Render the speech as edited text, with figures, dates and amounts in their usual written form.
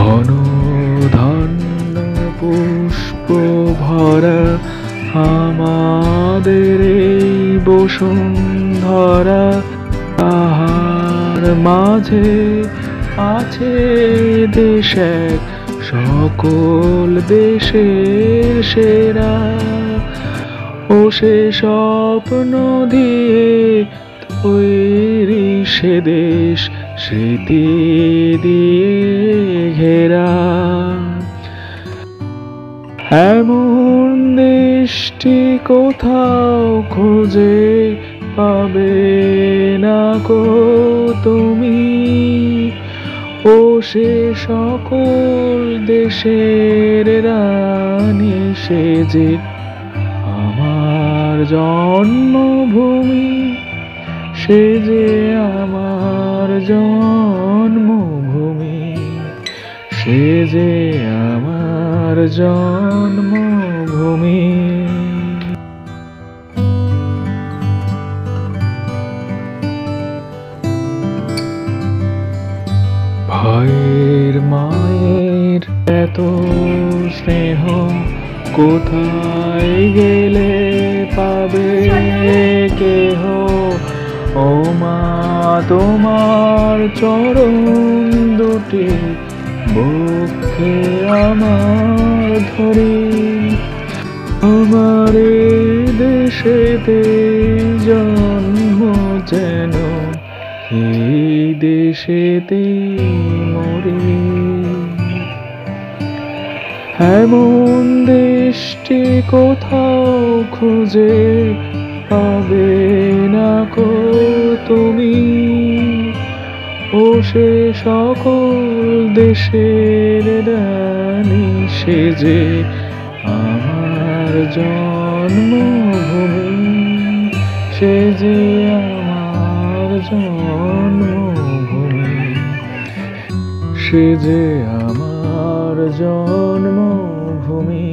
ঘন ধান্য পুষ্প ভরা আমাদের এই বসুন্ধরা, তাহার মাঝে আছে দেশ এক সকল দেশের সেরা। ও সে স্বপ্ন দিয়ে তৈরি সে দেশ স্মৃতি দিয়ে ঘেরা। এমন দেশটি কোথাও খুঁজে পাবে না কো তুমি। ও সে সকল দেশের রানী, সে যে আমার জন্মভূমি, সে যে আমার জন্মভূমি, সে যে আমার জন্মভূমি। ভাইয়ের মায়ের এত স্নেহ কোথায় গেলে পাবে কেহ। ও মা তোমার চরণ দুটি বক্ষে আমার ধরি। আমার দেশেতে জন্ম যেন এই দেশেতে মরি। এমন দেশটি কোথাও খুঁজে পাবে না কো তুমি। ও সে সকল দেশের রানী, সে যে আমার জন্মভূমি, সে যে আমার জন্মভূমি, সে যে আমার জন্মভূমি।